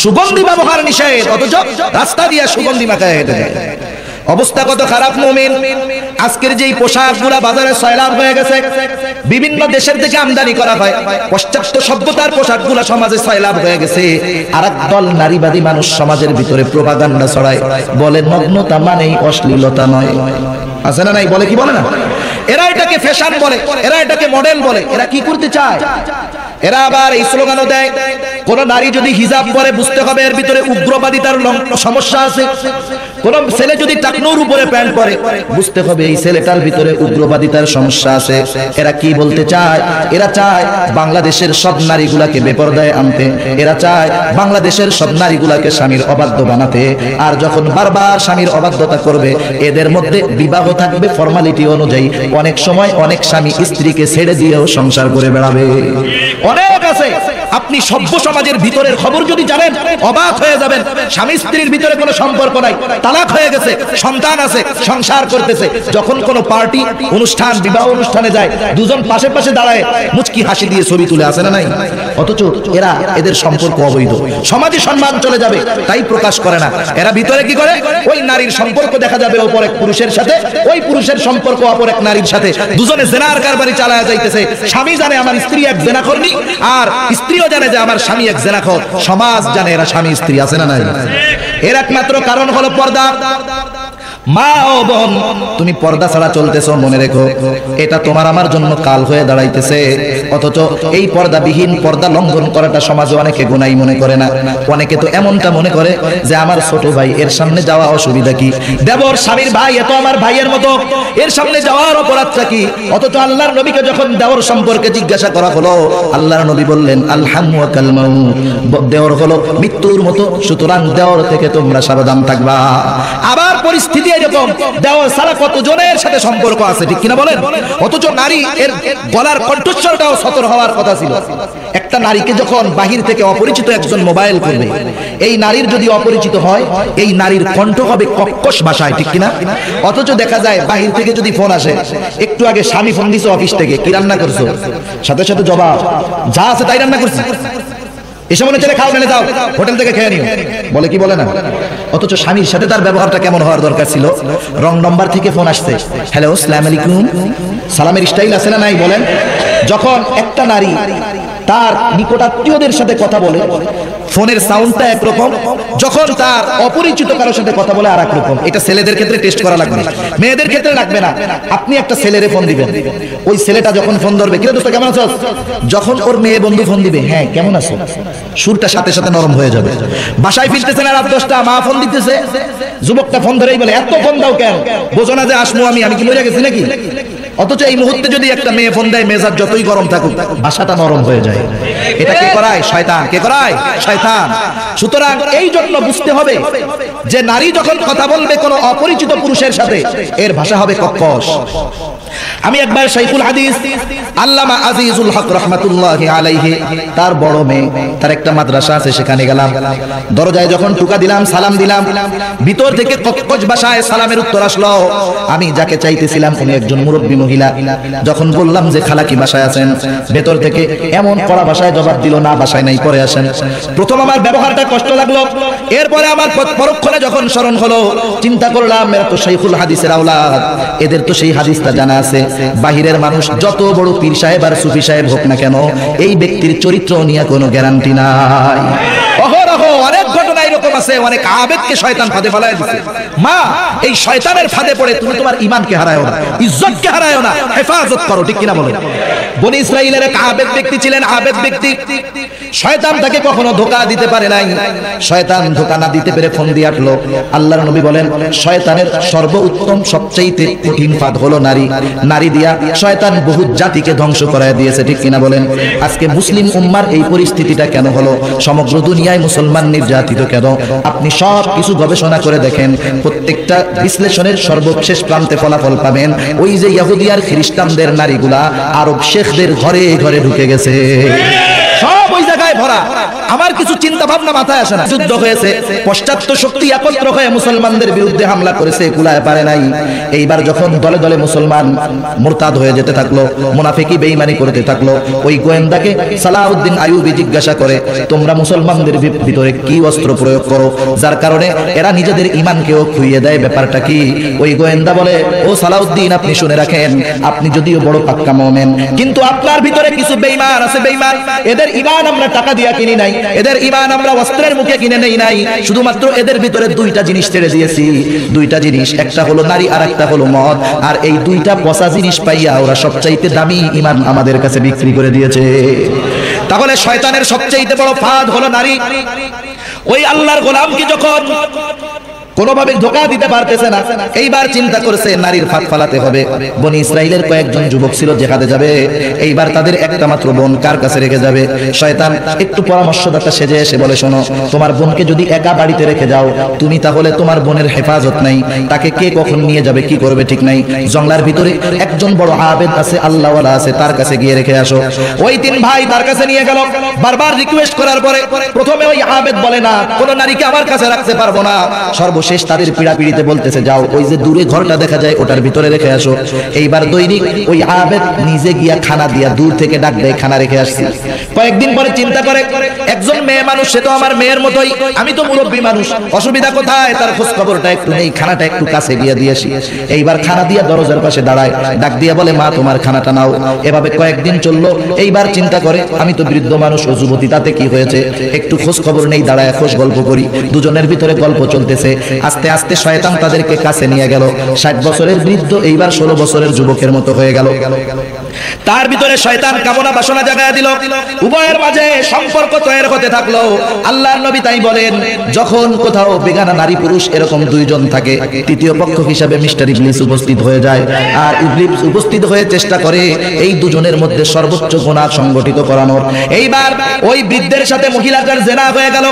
সুগন্ধি ব্যবহার নিষেধ। অথচ রাস্তা দিয়ে সুগন্ধি মাখায় হেঁটে যায়। অবস্থা কত খারাপ মুমিন। আজকের যেই পোশাকগুলা বাজারে সয়লাব হয়ে গেছে, বিভিন্ন দেশের থেকে আমদানি করা হয়, পাশ্চাত্য সভ্যতার পোশাকগুলা সমাজে সয়লাব হয়ে গেছে। আরেক দল নারীবাদী মানুষ সমাজের ভিতরে প্রোপাগান্ডা ছড়ায়, বলে নগ্নতা মানেই অশ্লীলতা নয়। আছে না নাই? বলে কি বলে না? এরা এটাকে ফ্যাশন বলে, এরা এটাকে মডেল বলে। এরা কি করতে চায়? এরা আবার এই স্লোগানও দেয়, কোন নারী যদি হিজাব পরে বুঝতে হবে এর ভিতরে উগ্রবাদিতার সমস্যা আছে। কোন ছেলে যদি টাকনুর উপরে প্যান্ট পরে বুঝতে হবে এই ছেলেটার ভিতরে উগ্রবাদিতার সমস্যা আছে। এরা কি বলতে চায়? এরা চায় বাংলাদেশের সব নারীগুলাকে বেপরদায় আনতে, এরা চায় বাংলাদেশের সব নারীগুলাকে স্বামীর অবাধ্য বানাতে। আর যখন বারবার স্বামীর অবাধ্যতা করবে এদের মধ্যে বিবাহ থাকবে ফর্মালিটি অনুযায়ী। অনেক সময় অনেক স্বামী স্ত্রীকে ছেড়ে দিয়েও সংসার করে বেড়াবে। অনেক আছে, আপনি সভ্য সমাজের ভিতরের খবর যদি জানেন অবাক হয়ে যাবেন। স্বামী স্ত্রীর ভিতরে কোনো সম্পর্ক নাই, তালাক হয়ে গেছে, সন্তান আছে, সংসার করতেছে। যখন কোনো পার্টি অনুষ্ঠান বিবাহ অনুষ্ঠানে যায় দুজন পাশে পাশে দাঁড়ায় মুচকি হাসি দিয়ে ছবি তুলে আসে না নাই? অথচ এদের সম্পর্ক অবৈধ, সমাজে সম্মান চলে যাবে তাই প্রকাশ করে না। এরা ভিতরে কি করে? ওই নারীর সম্পর্ক দেখা যাবে অপর এক পুরুষের সাথে, ওই পুরুষের সম্পর্ক অপর এক নারীর সাথে, দুজনে জেনার কারবারি চালায়া যাইতেছে। স্বামী জানে আমার স্ত্রী এক জেনাখোরনি, আর স্ত্রীও জানে যে আমার স্বামী এক জেনাখোর। সমাজ জানে এরা স্বামী স্ত্রী, আছে না নাই? এর একমাত্র কারণ হলো পর্দা। মা ও বোন, তুমি পর্দা ছাড়া চলতেছো, মনে রেখো এটা তোমার আমার জন্য কাল হয়ে দাঁড়াইতেছে। অথচ এই পর্দাবিহীন, পর্দা লঙ্ঘন করাটা সমাজে অনেকে গুনাই মনে করে না। অনেকে তো এমনটা মনে করে যে আমার ছোট ভাই, এর সামনে যাওয়া অসুবিধা কি? দেবর স্বামীর ভাই, এত আমার ভাইয়ের মতো, এর সামনে যাওয়ার অপরাধটা কি? অথচ আল্লাহর নবীকে যখন দেওর সম্পর্কে জিজ্ঞাসা করা হলো, আল্লাহর নবী বললেন আল হামু কাল মাউত, দেওর হলো মৃত্যুর মতো, সুতরাং দেওর থেকে তোমরা সাবধান থাকবা। আবার পরিস্থিতি এরকম, দেওয়ার সারা কত জনের সাথে সম্পর্ক আছে, ঠিক কিনা বলেন? অথচ নারী এর গলার কণ্ঠস্বরটাও সতর হওয়ার কথা ছিল। একটা নারীকে যখন বাহির থেকে অপরিচিত একজন মোবাইল করবে, এই নারীর যদি অপরিচিত হয়, এই নারীর কণ্ঠ হবে কর্কশ ভাষায়, ঠিক কিনা? অথচ দেখা যায় বাহির থেকে যদি ফোন আসে, একটু আগে স্বামী ফোন দিছে অফিস থেকে, কি রান্না করছো, সাথে সাথে জবাব যা আছে তাই রান্না করছি, এসে মনে চলে খাও, মেলে যাও, হোটেল থেকে খেয়ে নিও, বলে কি বলে না? অথচ স্বামীর সাথে তার ব্যবহারটা কেমন হওয়ার দরকার ছিল? রং নম্বর থেকে ফোন আসছে, হ্যালো আসসালামু আলাইকুম, সালামের স্টাইল আছে না নাই বলেন? যখন একটা নারী তার নিকটাত্মীয়দের সাথে কথা বলে ফোনের সাউন্ডটা একরকম, যখন তার অপরিচিত কারোর সাথে কথা বলে আর এক রকম। এটা ছেলেদের ক্ষেত্রে টেস্ট করা লাগবে, মেয়েদের ক্ষেত্রে লাগবে না। আপনি একটা ছেলেরে ফোন দিবেন, ওই ছেলেটা যখন ফোন ধরবে, কিরে দোস্ত কেমন আছো, যখন ওর মেয়ে বন্ধু ফোন দিবে, হ্যাঁ কেমন আছো, সুরটা সাথে সাথে নরম হয়ে যাবে। বাসায় ফিরতেছে না রাত 10টা, মা ফোন দিতেছে, যুবকটা ফোন ধরেই বলে এত ফোন দাও কেন, বোঝো না যে আসমু আমি কি মরে গেছি নাকি? অথচ এই মুহূর্তে যদি একটা মেয়ে ফোন দেয়, মেজাজ যতই গরম থাকুক ভাষাটা নরম হয়ে যায়। এটা কে করায়? শয়তান। কে করায়? শয়তান। সুতরাং এই জন্য বুঝতে হবে যে নারী যখন কথা বলবে কোন অপরিচিত পুরুষের সাথে, এর ভাষা হবে কর্কশ। আমি একবার শাইখুল হাদিস আল্লামা আজিজুল হক রাহমাতুল্লাহি আলাইহি, তার বড় মেয়ে, তার একটা মাদ্রাসা আছে, সেখানে গেলাম। দরজায় যখন টুকা দিলাম, সালাম দিলাম, ভিতর থেকে কর্কশ ভাষায় সালামের উত্তর আসলো। আমি যাকে চাইতেছিলাম উনি একজন মুরব্বী মহিলা। যখন বললাম যে খালা কি বাসায় আছেন, ভেতর থেকে এমন কড়া ভাষায় জবাব দিল, না বাসায় নাই, পরে আসেন। প্রথম আমার ব্যবহারটা কষ্ট লাগলো, এরপরে আমার পরক্ষণে যখন স্মরণ হলো, চিন্তা করলাম এরা তো শাইখুল হাদিসের আওলাদ, এদের তো সেই হাদিসটা জানা আছে। বাহিরের মানুষ যত বড় পীর সাহেব আর সুফি সাহেব হোক না কেন, এই ব্যক্তির চরিত্র নিয়ে কোনো গ্যারান্টি নাই। অহরহ অনেক ঘটনা এরকম আছে, অনেক আবেগকে শয়তান ফাঁদে ফেলায় দিচ্ছে। মা, এই শয়তানের ফাঁদে পড়ে তুমি তোমার ঈমানকে হারায়ো না, ইজ্জতকে হারায়ো না, হেফাজত করো, ঠিক কিনা বলো? বনি ইসরাইলের এক আবেদ ব্যক্তি ছিলেন, আবেদ ব্যক্তি। শয়তান তাকে কখনো ধোঁকা দিতে পারে নাই। শয়তান ধোঁকা না দিতে পেরে ফোন দিয়ে আসলো। আল্লাহর নবী বলেন, শয়তানের সর্বোত্তম সবচেয়ে কঠিন ফাঁদ হলো নারী। নারী দিয়া শয়তান বহু জাতিকে ধ্বংস করায় দিয়েছে, ঠিক কিনা বলেন? আজকে মুসলিম উম্মার এই পরিস্থিতিটা কেন হলো? সমগ্র দুনিয়ায় মুসলমান নির্যাতিত কেন? আপনি সব কিছু গবেষণা করে দেখেন, প্রত্যেকটা বিশ্লেষণের সর্বশেষ প্রান্তে ফলাফল পাবেন ওই যে ইহুদি আর খ্রিস্টানদের নারীগুলা আরব শেখদের ঘরে ঘরে ঢুকে গেছে, সব ওই জায়গায় ভরা। আমার কিছু চিন্তা ভাবনা মাথায় আসে না। যুদ্ধ হয়েছে, পশ্চাত্য শক্তি একত্র হয়ে মুসলমানদের বিরুদ্ধে হামলা করেছে, কুলায় পারে নাই। এইবার যখন দলে দলে মুসলমান মুরতাদ হয়ে যেতে থাকলো, মুনাফিকি বেঈমানি করতে থাকলো, ওই গোয়েন্দাকে সালাউদ্দিন আইয়ুবী জিজ্ঞাসা করে, তোমরা মুসলমানদের ভিতরে কি অস্ত্র প্রয়োগ করো যার কারণে এরা নিজেদের ঈমানকেও খুইয়ে দেয়, ব্যাপারটা কি? ওই গোয়েন্দা বলে, ও সালাউদ্দিন, আপনি শুনে রাখেন, আপনি যদিও বড় পাক্কা মুমিন, কিন্তু আপনার ভিতরে কিছু বেঈমান আছে, বেঈমান। এদের ঈমান আমরা টাকা দিয়া কিনি নাই, এদের ঈমান আমরা অস্ত্রের মুখে কিনে নেই নাই, শুধুমাত্র এদের ভিতরে দুইটা জিনিস ছেড়ে দিয়েছি। দুইটা জিনিস, একটা হলো নারী আর একটা হলো মদ। আর এই দুইটা পচা জিনিস পাইয়া ওরা সবচাইতে দামি ঈমান আমাদের কাছে বিক্রি করে দিয়েছে। তাহলে শয়তানের সবচেয়ে বড় ফাঁদ হলো নারী। ওই আল্লাহর গোলামকে যখন কোনোভাবে ধোঁকা দিতে পারতেছে না, এইবার চিন্তা করেছে নারীর ফাঁদ ফালাতে হবে। বনি ইসরাইলের কয়েকজন যুবক ছিল জেহাদে যাবে, এইবার তাদের একটা মাত্র বোন কার কাছে রেখে যাবে? শয়তান একটু পরামর্শদাতা সেজে এসে বলে, শোনো, তোমার বোনকে যদি একা বাড়িতে রেখে যাও তুমি, তাহলে তোমার বোনের হেফাজত নাই, তাকে কে কখন নিয়ে যাবে কি করবে ঠিক নাই। জঙ্গলার ভিতরে একজন বড় আবেদ আছে, আল্লাহওয়ালা আছে, তার কাছে গিয়ে রেখে আসো। ওই তিন ভাই তার কাছে নিয়ে গেল। বারবার রিকোয়েস্ট করার পরে প্রথমে ওই আবেদ বলে, না, কোন নারীকে আমার কাছে রাখতে পারবো না। শেষ তাদের পিড়াপিড়িতে বলতেছে, যাও ওই যে দূরে ঘরটা দেখা যায় ওটার ভিতরে রেখে আসো। এইবার দৈনিক ওই আবেদ নিজে গিয়া খানা দিয়া দূর থেকে ডাক দেয়, খানা রেখে আসছি। কয়েকদিন পরে চিন্তা করে, একজন মেয়ে মানুষ, সে তো আমার মেয়ের মতোই, আমি তো মুরব্বী মানুষ, অসুবিধা কোথায়, তার খোঁজ খবরটা একটু নেই, খানাটা একটু কাছে গিয়ে দিয়েছি। এইবার খানা দিয়া দরজার পাশে দাঁড়ায়, ডাক দিয়া বলে, মা তোমার খানাটা নাও। এভাবে কয়েকদিন চললো। এইবার চিন্তা করে, আমি তো বৃদ্ধ মানুষ ও যুবতী, তাতে কি হয়েছে, একটু খোঁজ খবর নেই, দাঁড়ায় খোঁজ গল্প করি। দুজনের ভিতরে গল্প চলতেছে। আস্তে আস্তে শয়তান তাদেরকে কাছে নিয়ে গেল। 60 বছরের বৃদ্ধ এইবার 16 বছরের যুবকের মতো হয়ে গেল। তার ভিতরে শয়তান কামনা বাসনা জাগায় দিল। উভয়ের মাঝে সম্পর্ক তৈরি হতে থাকলো। আল্লাহর নবী তাই বলেন, যখন কোথাও বেগানা নারী পুরুষ এরকম দুইজন থাকে, তৃতীয় পক্ষ হিসাবে মিস্টার ইবলিস উপস্থিত হয়ে যায়। আর ইবলিস উপস্থিত হয়ে চেষ্টা করে এই দুজনের মধ্যে সর্বোচ্চ গুনাহ সংগঠিত করানোর। এইবার ওই বৃদ্ধের সাথে মহিলাটার জেনা হয়ে গেল।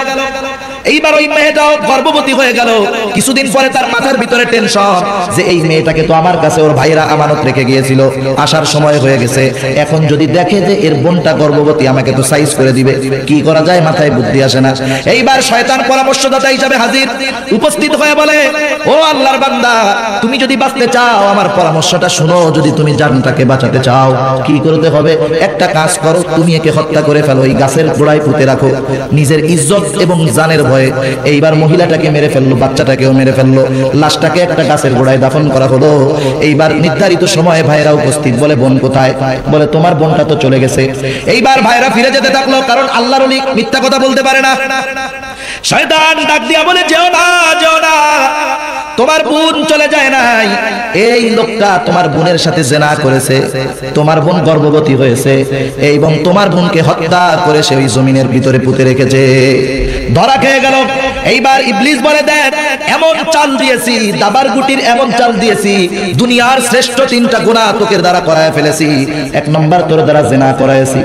এইবার ওই মেয়েটাও গর্ভবতী হয়ে গেল। কিছুদিন পরে তার মাথার ভিতরে টেনশন যে এই মেয়েটাকে তো আমার কাছে ওর ভাইরা আমানত রেখে গিয়েছিল, আসার সময় হয়ে গেছে, এখন যদি দেখে যে এর বোনটা গর্ভবতী, আমাকে তো সাইজ করে দিবে, কি করা যায়, মাথায় বুদ্ধি আসে না। এইবার শয়তান পরামর্শদাতা হিসেবে হাজির, উপস্থিত হয়ে বলে, ও আল্লাহর বান্দা, তুমি যদি বাঁচতে চাও আমার পরামর্শটা শুনো। যদি তুমি জানটাকে বাঁচাতে চাও, কি করতে হবে, একটা কাজ করো, তুমি একে হত্যা করে ফেলো, এই গাছের গোড়ায় পুঁতে রাখো, নিজের ইজ্জত এবং জানের ভয়ে। এইবার মহিলাটাকে মেরে ফেললো, বাচ্চাটাকেও মেরে ফেললো, লাশটাকে একটা গাছের গোড়ায় দাফন করা হলো। এইবার নির্ধারিত সময়ে ভাইরা উপস্থিত, বলে বোন কোথায়? বলে তোমার বোনটা তো চলে গেছে। এইবার ভাইরা ফিরে যেতে থাকলো, কারণ আল্লাহর ওলি মিথ্যা কথা বলতে পারে না। শয়তান ডাক দিয়া বলে, যেও না, যেও না, তোমার বোন চলে যায় নাই, এই লোকটা তোমার বোনের সাথে জেনা করেছে, তোমার বোন গর্ভবতী হয়েছে এবং তোমার বোনকে হত্যা করে সে ওই জমিনের ভিতরে পুঁতে রেখেছে। ধরা খেয়ে গেল। এইবার ইবলিস বলে, দেখ, এমন চাল দিয়েছি, দাবার গুটির এমন চাল দিয়েছি, দুনিয়ার শ্রেষ্ঠ 3টা গুনাহ তোকে দ্বারা করায় ফেলেছি। 1 নম্বর তোর দ্বারা জেনা করাইছি,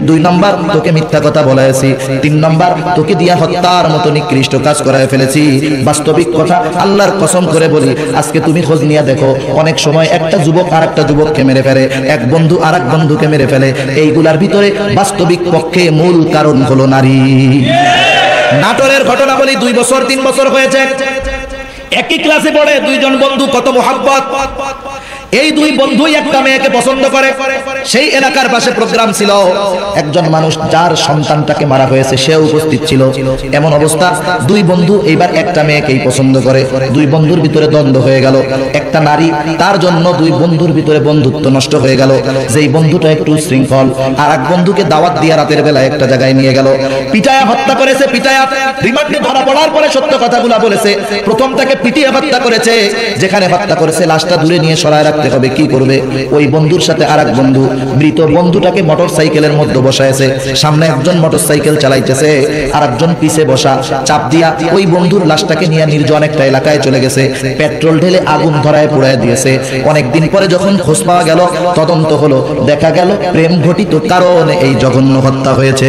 2 নম্বর তোকে মিথ্যা কথা বলাইছি, 3 নম্বর তোকে দিয়া হত্যার মতো নিকৃষ্ট কাজ করায় ফেলেছি। বাস্তবিক কথা, আল্লাহর কসম করে বলি, আজকে তুমি খোঁজ নিয়ে দেখো, অনেক সময় একটা যুবক আর একটা যুবককে মেরে ফেলে, এক বন্ধু আর এক বন্ধুকে মেরে ফেলে। এইগুলার ভিতরে বাস্তবিক পক্ষে মূল কারণ হলো নারী। নাটোরের ঘটনা বলি, 2 বছর 3 বছর হয়েছে, একই ক্লাসে পড়ে 2 জন বন্ধু, কত মোহাব্বত। এই 2 বন্ধুই একটা মেয়েকে পছন্দ করে। সেই এলাকার পাশে প্রোগ্রাম ছিল, একজন মানুষ যার সন্তানটাকে মারা হয়েছে সে উপস্থিত ছিল। এমন অবস্থা, 2 বন্ধু এইবার একটা মেয়েকেই পছন্দ করে। 2 বন্ধুর ভিতরে দ্বন্দ্ব হয়ে গেল। একটা নারী, তার জন্য 2 বন্ধুর ভিতরে বন্ধুত্ব নষ্ট হয়ে গেল। যেই বন্ধুটা একটু শৃঙ্খল, আর এক বন্ধুকে দাওয়াত দিয়ে রাতের বেলা একটা জায়গায় নিয়ে গেল, পিটায়া হত্যা করেছে। পিটায়া রিমান্ডে ধরা পড়ার পরে সত্য কথাগুলো বলেছে। প্রথম তাকে পিটিয়ে হত্যা করেছে, যেখানে হত্যা করেছে লাশটা দূরে নিয়ে সরায় রাখতে হবে। কি করবে? ওই বন্ধুর সাথে আরেক বন্ধু, মৃত বন্ধুটাকে মোটরসাইকেলের মধ্যে বসাইছে, সামনে একজন মোটরসাইকেল চালাইতেছে, আরেকজন পিছে বসা, চাপ দিয়া ওই বন্ধুর লাশটাকে নিয়ে নির্জন একটা এলাকায় চলে গেছে, পেট্রোল ঢেলে আগুন ধরায় পুড়ায় দিয়েছে। অনেকদিন পরে যখন খোঁজ পাওয়া গেল, তদন্ত হলো, দেখা গেল প্রেম ঘটিত কারণে এই জঘন্য হত্যা হয়েছে।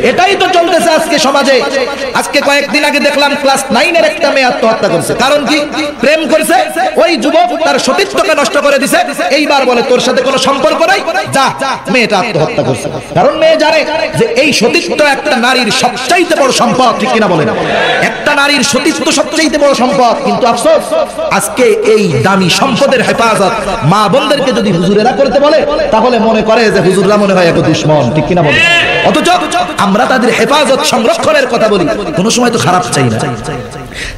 এটাই তো চলতেছে আজকে সমাজে। আজকে কয়েকদিন আগে দেখলাম ক্লাস 9-এর একটা মেয়ে আত্মহত্যা করেছে। কারণ কি? প্রেম করেছে, ওই যুবক তার সতীত্বকে নষ্ট করে দিছে। এইবার বলে তোর সাথে কোনো সম্পর্ক নাই, যা। মেয়েটা আত্মহত্যা করছে, কারণ মেয়ে জানে যে এই সতীত্ব একটা নারীর সবচাইতে বড় সম্পদ। ঠিক কিনা বলেন? একটা নারীর সতীত্ব সবচাইতে বড় সম্পদ। কিন্তু আফসোস, আজকে এই দামি সম্পদের হেফাজত মা বোনদেরকে যদি হুজুরেরা করতে বলে, তাহলে মনে করে যে হুজুররা মনে হয় এক দুশমন। ঠিক কিনা বলেন? অথচ আমরা তাদের হেফাজত সংরক্ষণের কথা বলি, কোনো সময় তো খারাপ চাই না।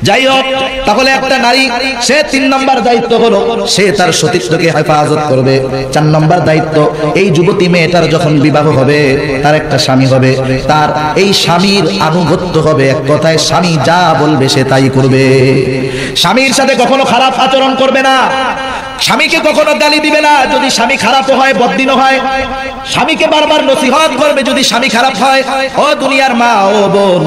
যাই হোক, তাহলে একটা নারী, সে 3 নম্বর দায়িত্ব হলো সে তার সতীত্বকে হেফাজত করবে। 4 নম্বর দায়িত্ব, এই যুবতী মেয়েটার যখন বিবাহ হবে, তার একটা স্বামী হবে, তার এই স্বামীর আনুগত্য হবে। এক কথায় স্বামী যা বলবে সে তাই করবে। স্বামীর সাথে কখনো খারাপ আচরণ করবে না। স্বামীকে কখনো গালি দিবে না যদি স্বামী খারাপ হয়, বদদিন হয়। স্বামীকে বারবার নসিহত করবে যদি স্বামী খারাপ হয়। ও দুনিয়ার মা ও বোন,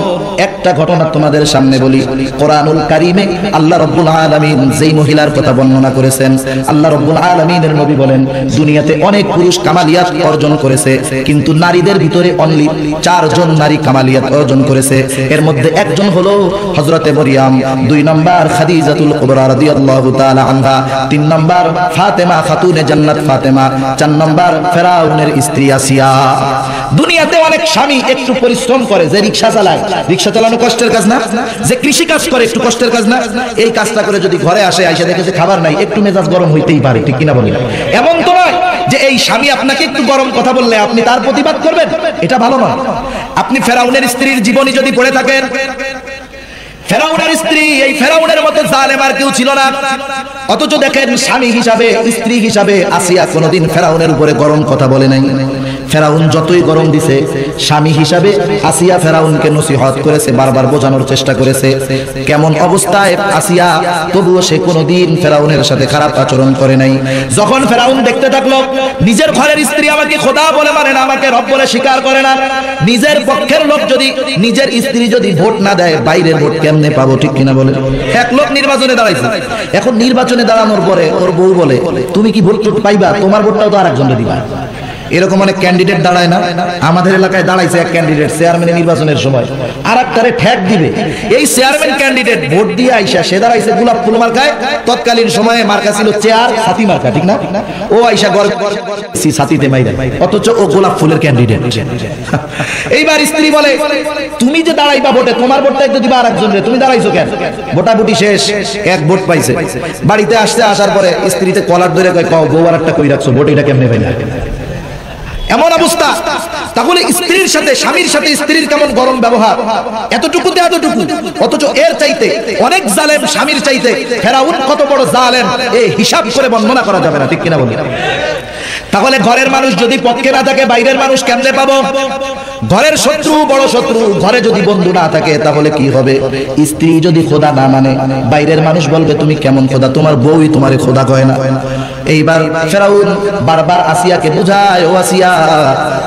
একটা ঘটনা তোমাদের সামনে বলি। কোরআনুল কারীমে আল্লাহ রাব্বুল আলামিন যেই মহিলার কথা বর্ণনা করেছেন, আল্লাহ রাব্বুল আলামিনের নবী বলেন দুনিয়াতে অনেক পুরুষ কামালিয়াত অর্জন করেছে, কিন্তু নারীদের ভিতরে অনলি 4 জন নারী কামালিয়াত অর্জন করেছে। এর মধ্যে একজন হলো হযরতে মরিয়ম, 2 নম্বর খাদিজাতুল কুবরা রাদিয়াল্লাহু তাআলা আনহা, 3 নম্বর ফাতেমা খাতুনে জান্নাত ফাতেমা, 4 নম্বর ফেরাউনের স্ত্রী আসিয়া। দুনিয়াতে অনেক স্বামী একটু পরিশ্রম করে, যে রিকশা চালায়, রিকশা চালানো কষ্টের কাজ না? যে কৃষি কাজ করে একটু কষ্টের কাজ না? এই কাজটা করে যদি ঘরে আসে, আইসা দেখে যে খাবার নাই, একটু মেজাজ গরম হইতেই পারে, ঠিক কিনা বলেন? এমন তো নয় যে এই স্বামী আপনাকে একটু গরম কথা বললে আপনি তার প্রতিবাদ করবেন, এটা ভালো নয়। আপনি ফেরাউনের স্ত্রীর জীবনী যদি পড়ে থাকেন, ফেরাউনের স্ত্রী, এই ফেরাউনের মতো জালেম আর কেউ ছিল না। অথচ দেখেন স্বামী হিসাবে, স্ত্রী হিসাবে আসিয়া কোনোদিন ফেরাউনের উপরে গরম কথা বলে নাই। ফেরাউন যতই গরম দিছে, স্বামী হিসাবে আসিয়া ফেরাউনকে নসিহত করেছে, বারবার বোঝানোর চেষ্টা করেছে কেমন অবস্থায় আসিয়া, তবুও সে কোনোদিন ফেরাউনের সাথে খারাপ আচরণ করে নাই। যখন ফেরাউন দেখতে থাকলো নিজের ঘরের স্ত্রী আমাকে খোদা বলে মানে না, আমাকে রব বলে স্বীকার করে না, নিজের পক্ষের লোক যদি, নিজের স্ত্রী যদি ভোট না দেয়, বাইরের ভোট কেমনে পাবো, ঠিক কিনা বলে? এক লোক নির্বাচনে দাঁড়াইছে, এখন নির্বাচনে দাঁড়ানোর পরে ওর বউ বলে তুমি কি ভোট পাইবা, তোমার ভোটটাও তো আরেকজনকে দিবা। এরকম অনেক ক্যান্ডিডেট দাঁড়ায় না? আমাদের এলাকায় দাঁড়াইছে এক ক্যান্ডিডেট চেয়ারম্যানের নির্বাচনের সময়, আর একটারে ঠেক দিবে। এই চেয়ারম্যান ক্যান্ডিডেট ভোট দিয়ে আইসা সে দাঁড়াইছে গোলাপ ফুল মার্কায়, তৎকালীন সময়ে মার্কা ছিল চেয়ার ছাতি মার্কা, ঠিক না? ও আইসা ছাতিতে মাইরা, অথচ ও গোলাপ ফুলের ক্যান্ডিডেট। এইবার স্ত্রী বলে তুমি যে দাঁড়াইবা ভোটে, তোমার ভোটটা একটু দিবা আরেকজনের, তুমি দাঁড়াইছো কেন? ভোটাভুটি শেষ, এক ভোট পাইছে। বাড়িতে আসার পরে স্ত্রীতে কলার ধরে কয় কও বউ আর একটা কই রাখছো, ভোট এটা কেমনে পাইলা? এমন অবস্থা। তাহলে স্ত্রীর সাথে, স্বামীর সাথে স্ত্রীর কেমন গরম ব্যবহার, এতটুকুতে এতটুকু। অথচ এর চাইতে অনেক জালেম স্বামীর চাইতে ফেরাউন কত বড় জালেম, এই হিসাব করে বর্ণনা করা যাবে না, ঠিক কিনা বলি? তাহলে ঘরের মানুষ যদি পক্ষে না থাকে, বাইরের মানুষ কেমনে পাবো? ঘরের শত্রু বড় শত্রু, ঘরে যদি বন্ধু না থাকে তাহলে কি হবে? স্ত্রী যদি খোদা না মানে, বাইরের মানুষ বলবে তুমি কেমন খোদা, তোমার বউই তোমারে খোদা কয় না। এইবার ফেরাউন বারবার আসিয়াকে বুঝায়, ও আসিয়া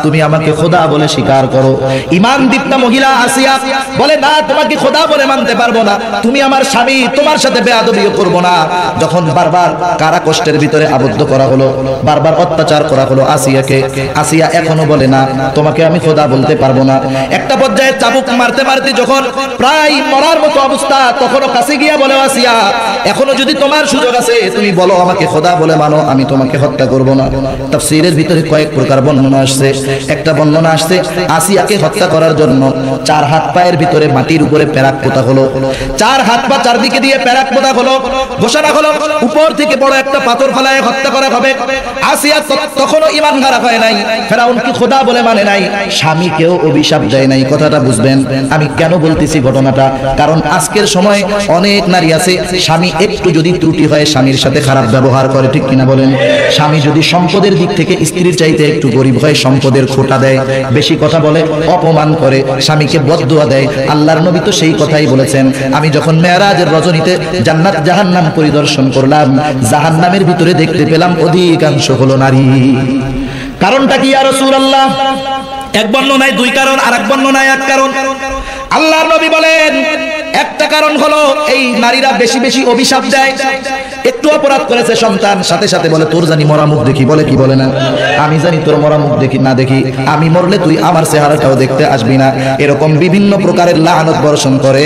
তুমি আমাকে খোদা বলে স্বীকার করো। ঈমান দীপ্তা মহিলা আসিয়া বলে না, তোমাকে খোদা বলে মানতে পারবো না, তুমি আমার স্বামী, তোমার সাথে বেয়াদবিও করব না। যখন বারবার কারা কষ্টের ভিতরে আবদ্ধ করা হলো, বারবার অত্যাচার করা হলো আসিয়াকে, আসিয়া এখনো বলে না তোমাকে আমি খোদা বলতে পারবো না। একটা পর্যায়ে চাবুক মারতে মারতে যখন প্রায় মরার মতো অবস্থা, তখনও কাছে গিয়া বলে আসিয়া এখনো যদি তোমার সুযোগ আছে তুমি বলো আমাকে খোদা বলে মানো, আমি তোমাকে হত্যা করব না। তাফসীরের ভিতরে কয়েক প্রকার বর্ণনা আসছে। একটা বর্ণনা আসছে আসিয়াকে হত্যা করার জন্য 4 হাত পায়ের ভিতরে মাটির উপরে পেরাক পোতা হলো, 4 হাত পা চারদিকে দিয়ে পেরাক পোতা হলো, ঘোষণা হলো উপর থেকে বড় একটা পাথর ফেলায় হত্যা করা হবে। আসিয়া তখনও ঈমান হারা হয় নাই, ফেরাউন কি খোদা বলে মানে নাই, স্বামীকেও অভিশাপ দেয় নাই। কথাটা বুঝবেন আমি কেন বলতেছি ঘটনাটা, কারণ আজকের সময় অনেক নারী আছে স্বামী একটু যদি ত্রুটি হয় স্বামীর সাথে খারাপ ব্যবহার করে, ঠিক কিনা বলেন? স্বামী যদি সম্পদের দিক থেকে স্ত্রীর চাইতে একটু গরিব হয়, সম্পদের খোটা দেয়, বেশি কথা বলে, অপমান করে, স্বামীকে বদদুয়া দেয়। আল্লাহর নবী তো সেই কথাই বলেছেন, আমি যখন মেরাজের রজনীতে জান্নাত জাহান্নাম পরিদর্শন করলাম, জাহান্নামের ভিতরে দেখতে পেলাম অধিকাংশ হলো নারী। কারণটা কি ইয়া রাসূলুল্লাহ? এক বর্ণনায় 2 কারণ, আর এক বর্ণনায় 1 কারণ। আল্লাহর নবী বলেন একটা কারণ হলো এই নারীরা বেশি বেশি অভিশাপ দেয়। একটু অপরাধ করেছে সন্তান, সাথে সাথে বলে তোর জানি মরা মুখ দেখি, বলে কি বলে না, আমি জানি তোর মরা মুখ দেখি না দেখি, আমি মরলে তুই আমার চেহারাটাও দেখতে আসবি না, এরকম বিভিন্ন প্রকারের লানত বর্ষণ করে।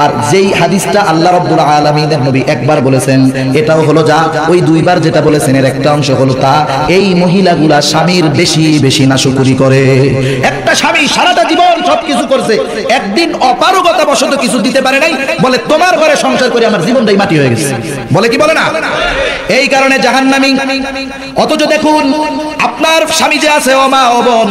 আর যেই হাদিসটা আল্লাহ রাব্বুল আলামিনের নবী একবার বলেছেন, এটাও হলো যা ওই 2 বার যেটা বলেছেন এর একটা অংশ হলো তা, এই মহিলাগুলা স্বামীর বেশি বেশি নাশুকুরি করে। একটা স্বামী সারাটা জীবন সবকিছু করছে, একদিন অপারগতা বশত কিছু দিতে পারে নাই, বলে তোমার ঘরে সংসার করে আমার জীবনটাই মাটি হয়ে গেছে, বলে কি বলে না? এই কারণে জাহান্নামী। অথচ দেখুন আপনার স্বামী যে আছে, ও মা ও বোন,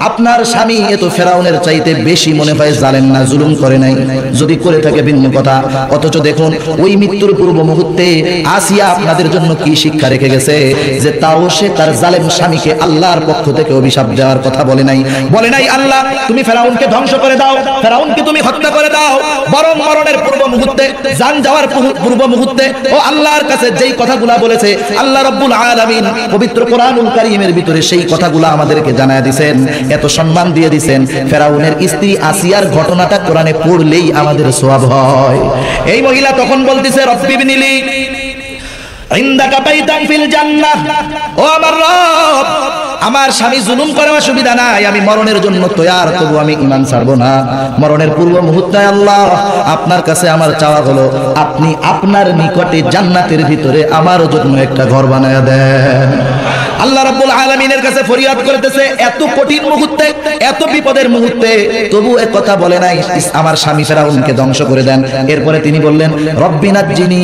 আপনার স্বামী এত ফেরাউনের চাইতে বেশি মনে হয় জালেম না, জুলুম করে নাই, যদি করে থাকে ভিন্ন কথা। অথচ দেখুন ওই মৃত্যুর পূর্ব মুহূর্তে আসিয়া আপনাদের জন্য কি শিক্ষা রেখে গেছে, যে তাও সে তার জালেম স্বামীকে আল্লাহর পক্ষ থেকে অভিশাপ দেওয়ার কথা বলে নাই। বলে নাই আল্লাহ তুমি ফেরাউন ফেরাউনকে ধ্বংস করে দাও, ফেরাউনকে তুমি হত্যা করে দাও, বরং মরণের পূর্ব মুহূর্তে, জান যাওয়ার পূর্ব মুহূর্তে ও আল্লাহর কাছে যেই কথাগুলো বলেছে আল্লাহ রাব্বুল আলামিন পবিত্র কোরআনুল কারীমের ভিতরে সেই কথাগুলো আমাদেরকে জানায় দিবেন, এত সম্মান দিয়ে দিবেন। ফেরাউনের স্ত্রী আসিয়ার ঘটনাটা কোরআনে পড়লেই আমাদের সওয়াব হয়। এই মহিলা তখন বলতেছে রব্বি বিনিলি ইনদাকা বাইতান ফিল জান্নাহ, ও আমার রব, আমার স্বামী জুলুম করে অসুবিধা নাই, আমি মরণের জন্য তৈয়ার, তবু আমি ঈমান ছাড়বো না। মরণের পূর্ব মুহূর্তে আল্লাহ আপনার কাছে আমার চাওয়া হলো আপনি আপনার নিকটে জান্নাতের ভিতরে আমার জন্য একটা ঘর বানায়া দেন। আল্লাহ রাব্বুল আলামিনের কাছে ফরিয়াদ করতেছে এত কঠিন মুহূর্তে, এত বিপদের মুহূর্তে, তবু এক কথা বলে নাই আমার স্বামী ফেরাউনকে ধ্বংস করে দেন। এরপরে তিনি বললেন রব্বি নাজ্জিনি,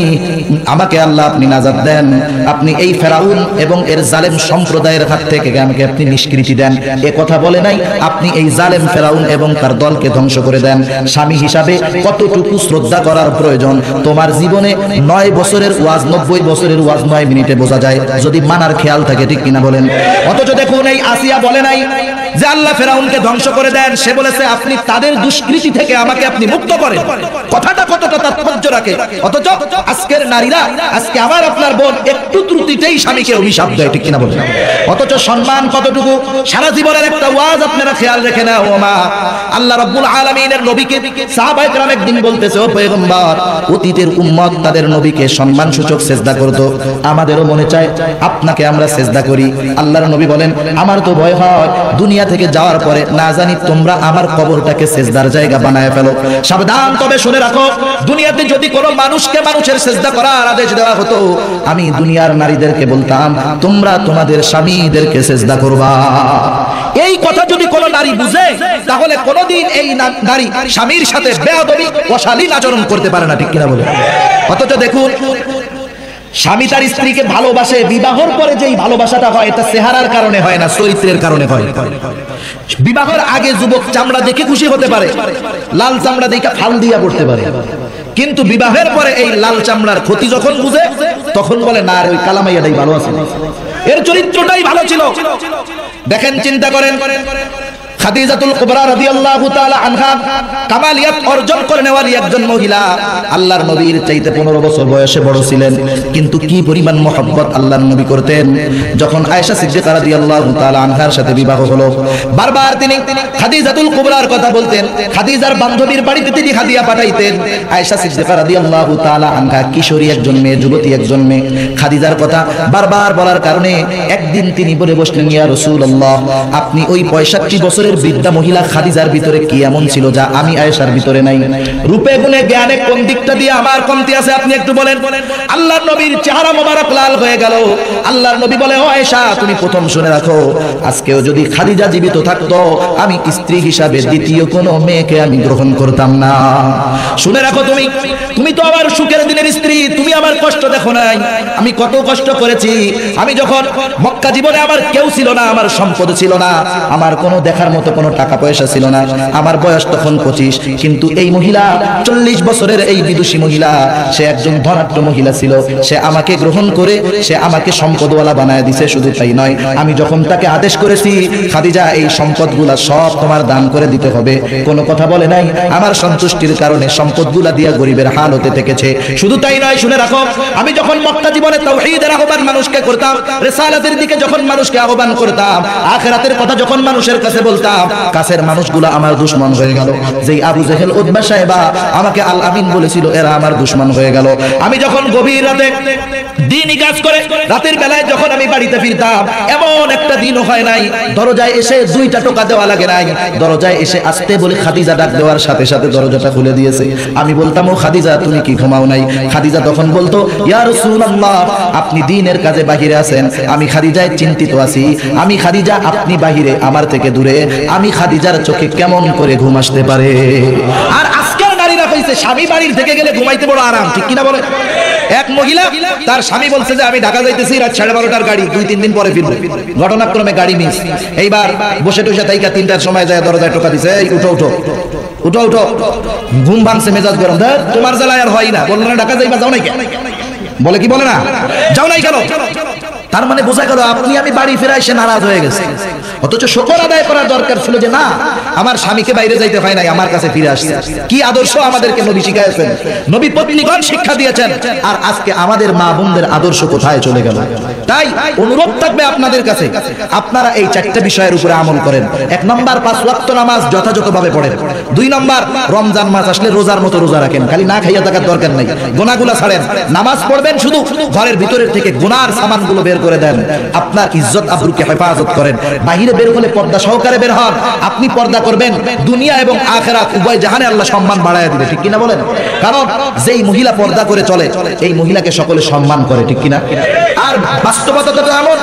আমাকে আল্লাহ আপনি নাজাত দেন, আপনি এই ফেরাউন এবং এর জালেম সম্প্রদায়ের হাত থেকে আমাকে আপনি নিষ্কৃতি দেন। এ কথা বলে নাই আপনি এই জালেম ফেরাউন এবং তার দলকে ধ্বংস করে দেন। স্বামী হিসাবে কতটুকু শ্রদ্ধা করার প্রয়োজন তোমার জীবনে 9 বছরের ওয়াজ, 90 বছরের ওয়াজ 9 মিনিটে বোঝা যায় যদি মানার খেয়াল থাকে, ঠিক কিনা বলেন? অথচ দেখুন এই আসিয়া বলে নাই যে আল্লাহ ফেরাউনকে ধ্বংস করে দেন, সে বলেছে আপনি তাদের দুষ্কৃতি থেকে আমাকে আপনি মুক্ত করেন। কথাটা কতটা তাৎপর্য রাখে। অথচ আজকের নারীরা, আজকে আমার আপনার বোন একটু ত্রুটিতেই স্বামীকে অভিশাপ দেয়, ঠিক কিনা বলেন? অথচ সম্মান কতটুকু, সারা জীবনের একটা ওয়াজ আপনারা খেয়াল রেখে না। ও মা, আল্লাহ রাব্বুল আলামিনের নবীকে সাহাবায়ে কেরাম একদিন বলতেছে ও পয়গম্বর, অতীতের উম্মত তাদের নবীকে সম্মানসূচক সিজদা করত, আমাদেরও মনে চায় আপনাকে আমরা সিজদা করি। আল্লাহর নবী বলেন আমার তো ভয় হয় দুনিয়া থেকে যাওয়ার পরে না জানি তোমরা আমার কবরটাকে সিজদার জায়গা বানায় ফেলো। সাবধান, তবে শুনে রাখো, দুনিয়াতে যদি কোনো মানুষকে মানুষের সিজদা করার আদেশ দেওয়া হতো, আমি দুনিয়ার নারীদেরকে বলতাম তোমরা তোমাদের স্বামীদেরকে সিজদা করবা। এই কথা যদি কোনো নারী বুঝে, তাহলে কোনোদিন এই নারী স্বামীর সাথে বেয়াদবি, অশালীন আচরণ করতে পারে না, ঠিক কিনা বলে? অথচ দেখুন স্বামী তার স্ত্রীকে ভালোবাসে, বিবাহের পরে যেই ভালোবাসাটা হয় এটা চেহারার কারণে হয় না, চরিত্রের কারণে হয়। বিবাহের আগে যুবক চামড়া দেখে খুশি হতে পারে, লাল চামড়া দেখে ফাল দিয়া পড়তে পারে, কিন্তু বিবাহের পরে এই লাল চামড়ার ক্ষতি যখন বুঝে তখন বলে না ওই কালামাইয়াটাই ভালো আছে, এর চরিত্রটাই ভালো ছিল। দেখেন, চিন্তা করেন, খাদিজাতুল কুবরা রাদিয়াল্লাহু তাআলা আনহা কামালিয়াত অর্জন করে নেওয়ার একজন মহিলা, আল্লাহর নবীর চাইতে 15 বছর বয়সে বড় ছিলেন, কিন্তু কি পরিমাণ মহব্বত আল্লাহর নবী করতেন। যখন আয়েশা সিদ্দিকা রাদিয়াল্লাহু তাআলা আনহার সাথে বিবাহ হলো, বারবার তিনি খাদিজাতুল কুবরার কথা বলতেন, খাদিজার বান্ধবীর বাড়িতে তিনি হাদিয়া পাঠাইতেন। আয়েশা সিদ্দিকা রাদিয়াল্লাহু তাআলা আনহা কিশোরী একজন মেয়ে, যুবতী একজন মেয়ে, খাদিজার কথা বারবার বলার কারণে একদিন তিনি বলে বসলেন ইয়া রাসূলুল্লাহ, আপনি ওই 65 বছরের বৃদ্ধা মহিলা খাদিজার ভিতরে কি এমন ছিল যা আমি আয়েশার ভিতরে নাই? রূপে গুণে জ্ঞানে কোন দিকটা দিয়ে আমার কমতি আছে আপনি একটু বলেন। আল্লাহর নবীর চেহারা মোবারক লাল হয়ে গেল। আল্লাহর নবী বলে ও আয়েশা, তুমি প্রথম শুনে রাখো, আজকেও যদি খাদিজা জীবিত থাকতো আমি স্ত্রী হিসাবে দ্বিতীয় কোনো মেয়েকে আমি গ্রহণ করতাম না। শুনে রাখো, তুমি তো আমার সুখের দিনের স্ত্রী, তুমি আমার কষ্ট দেখো নাই, আমি কত কষ্ট করেছি। আমি যখন মক্কা জীবনে আমার কেউ ছিল না, আমার সম্পদ ছিল না, আমার কোনো দেখার মতো কোনো টাকা পয়সা ছিল না, আমার বয়স তখন 25, কিন্তু এই মহিলা 40 বছরের এই বিদুষী মহিলা, সে একজন ধনাঢ্য মহিলা ছিল, সে আমাকে গ্রহণ করে সে আমাকে সম্পদওয়ালা বানায় দিছে। শুধু তাই নয়, আমি যখন তাকে আদেশ করেছি খাদিজা এই সম্পদগুলা সব তোমার দান করে দিতে হবে, কোনো কথা বলে নাই, আমার সন্তুষ্টির কারণে সম্পদগুলা দিয়া গরিবের হাল হতে থেকেছে। শুধু তাই নয়, শুনে রাখো, আমি যখন মক্কা জীবনে তাওহীদের আহ্বান মানুষকে করতাম, রিসালাতের দিকে যখন মানুষকে আহ্বান করতাম, আখিরাতের কথা যখন মানুষের কাছে বলতাম, কাছের মানুষগুলো আমার দুশমন হয়ে গেল। যেই আবু জেহেল উতবা সাহেবা আমাকে আল আমিন বলেছিল, এরা আমার দুশমন হয়ে গেল। আমি যখন গভীর রাতে দিনই কাজ করে রাতের বেলায় যখন আমি বাড়িতে ফিরতাম, এমন একটা দিনও হয় নাই দরজায় এসে 2টা টোকা দেওয়া লাগে নাই, দরজায় এসে আসতে বলে খাদিজা ডাক দেওয়ার সাথে সাথে দরজাটা খুলে দিয়েছে। আমি বলতাম ও খাদিজা তুমি কি ঘুমাও নাই? খাদিজা তখন বলতো ইয়া রাসূলুল্লাহ, আপনি দিনের কাজে বাহিরে আছেন, আমি খাদিজায় চিন্তিত আছি, আমি খাদিজা আপনি বাহিরে আমার থেকে দূরে, আমি খাদিজার চোখে কেমন করে ঘুম আসতে পারে? আর আজকের নারীরা কইছে স্বামী বাড়ির থেকে গেলে ঘুমাইতে বড় আরাম, ঠিক কিনা বলে? এক মহিলা তার স্বামী বলছে যে আমি ঢাকা যাইতেছি, রাত 12:30টার গাড়ি, 2-3 দিন পরে ফিরবো, ঘটনাক্রমে গাড়ি মিস। এইবার বসে টসে তাইকা 3টার সময় যায় দরজায় টোকা দিছে, এই উঠো উঠো উঠো উঠো, ঘুম ভাঙছে, মেজাজ গরম, তোমার জ্বালায় আর হয় না, বললো না ঢাকা যাইবা, যাও নাই কেন? বলে কি বলে না, যাও নাই কেন? তার মানে বোঝা গেল আপনি আমি বাড়ি ফেরাই সে নারাজ হয়ে গেছে। অথচ শুকর আদায় করার দরকার ছিল যে না, আমার স্বামীকে বাইরে যাইতে হয় নাই, আমার কাছে ফিরে আসছে। কি আদর্শ আমাদেরকে নবী শিখাইছেন, নবী পত্নীগণ শিক্ষা দিয়েছেন। আর আজকে আমাদের মা বোনদের আদর্শ কোথায় চলে গেল? তাই অনুরোধ থাকবে আপনাদের কাছে, আপনারা এই চারটি বিষয়ের উপরে আমল করেন। 1 নম্বর 5 ওয়াক্ত নামাজ যথাযথভাবে পড়েন। 2 নম্বর রমজান মাস আসলে রোজার মতো রোজা রাখেন, খালি না খাইয়া থাকার দরকার নাই, গুনাহগুলো ছাড়েন। নামাজ পড়বেন, শুধু ঘরের ভিতরের থেকে গুনার সামানগুলো বের করে দেন। আপনার ইজ্জত আবরুকে হেফাজত করেন। বাহিরে বের হলে পর্দা সহকারে বের হন। আপনি পর্দা করবেন, দুনিয়া এবং আখিরাত উভয় জাহানে আল্লাহ সম্মান বাড়ায় দিবে, ঠিক কিনা বলেন? কারণ যেই মহিলা পর্দা করে চলে এই মহিলাকে সকলে সম্মান করে, ঠিক কিনা? আর বাস্তবতা তো এমন,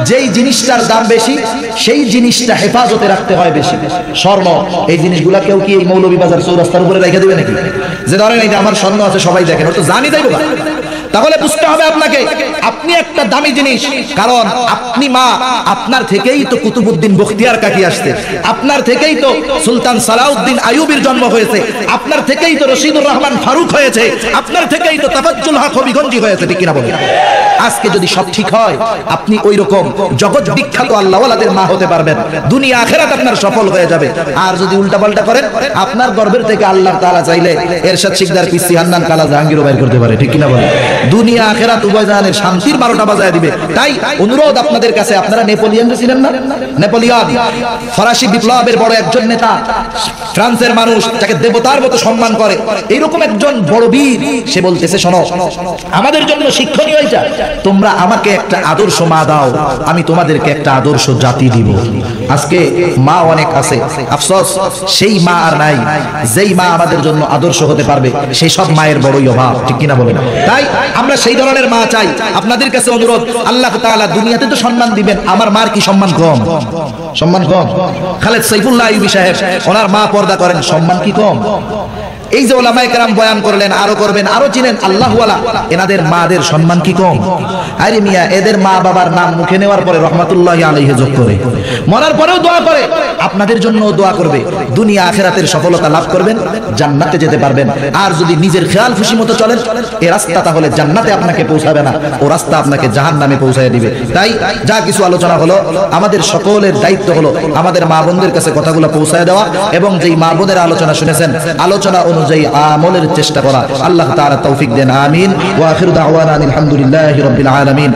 যেই জিনিসটার দাম বেশি সেই জিনিসটা হেফাজতে রাখতে হয় বেশি। স্বর্ণ এই জিনিসগুলা কেউ কি এই মৌলভীবাজার চৌরাস্তার উপরে রেখে দিবে নাকি? যে ধরেন এই যে আমার স্বর্ণ আছে সবাই দেখেন, ওটা জানি যাইব না। তাহলে বুঝতে হবে আপনাকে, আপনি একটা দামি জিনিস, কারণ আপনি মা, আপনার থেকেই তো কুতুবউদ্দিন বখতিয়ার কাকি আসছে, আপনার থেকেই তো সুলতান সালাউদ্দিন আইয়ুবীর জন্ম হয়েছে, আপনার থেকেই তো রশিদুর রহমান ফারুক হয়েছে, আপনার থেকেই তো তাফাজ্জুল হক হবিগঞ্জি হয়েছে, ঠিক কিনা বলেন? আজকে যদি সব ঠিক হয়, আপনি ওই রকম জগৎ বিখ্যাত আল্লাহওয়ালাদের মা হতে পারবেন, দুনিয়া আখিরাত আপনার সফল হয়ে যাবে। আর যদি উল্টাপাল্টা করেন, আপনার গর্ভের থেকে আল্লাহ তাআলা চাইলে এরশাদ শিকদার, পিসি হান্নান, কালা জাহাঙ্গীরও বাইর করতে পারে, ঠিক কিনা বলেন? দুনিয়া আখিরাত উভয় জাহানের শান্তির 12টা বাজায় দিবে। তাই অনুরোধ আপনাদের কাছে, আপনারা নেপোলিয়ন ছিলেন না? নেপোলিয়ন ফরাসি বিপ্লবের বড় একজন নেতা, ফ্রান্সের মানুষ যাকে দেবতার মতো সম্মান করে, এইরকম একজন বড় বীর, সে বলতেছে শোনো, আমাদের জন্য শিক্ষণীয় এটা, তোমরা আমাকে একটা আদর্শ মা দাও, আমি তোমাদেরকে একটা আদর্শ জাতি দিব। আজকে মা অনেক আছে, আফসোস সেই মা আর নাই, যেই মা আমাদের জন্য আদর্শ হতে পারবে, সেই সব মায়ের বড়ই অভাব, ঠিক কিনা বলেন? তাই আমরা সেই ধরনের মা চাই। আপনাদের কাছে অনুরোধ, আল্লাহ তাআলা দুনিয়াতে তো সম্মান দিবেন, আমার মার কি সম্মান কম? সম্মান কম? খালেদ সাইফুল্লাহ আইয়ুবী সাহেব, ওনার মা পর্দা করেন, সম্মান কি কম? এই যে ওলামায়ে কেরাম বয়ান করলেন, আরো করবেন, আরো চিনেন আল্লাহওয়ালা, এনাদের মাদের সম্মান কি কম? আরে মিয়া, এদের মা বাবার নাম মুখে নেওয়ার পরে রহমাতুল্লাহি আলাইহি যোগ করে, মরার পরেও দোয়া করে, আপনাদের জন্য দোয়া করবে, দুনিয়া আখিরাতের সফলতা লাভ করবেন, জান্নাতে যেতে পারবেন। আর যদি নিজের খেয়াল খুশি মতো চলেন, এই রাস্তা তাহলে জান্নাতে আপনাকে পৌঁছাবে না, ও রাস্তা আপনাকে জাহান্নামে পৌঁছায় দিবে। তাই যা কিছু আলোচনা হলো, আমাদের সকলের দায়িত্ব হলো আমাদের মা বোনদের কাছে কথাগুলো পৌঁছায় দেওয়া, এবং যেই মা বোনের আলোচনা শুনেছেন, আলোচনা অনুযায়ী আমলের চেষ্টা করা। আল্লাহ তাআলা তৌফিক দেন, আমিন। ওয়া আখিরু দাওয়ানা আলহামদুলিল্লাহি রাব্বিল আলামিন।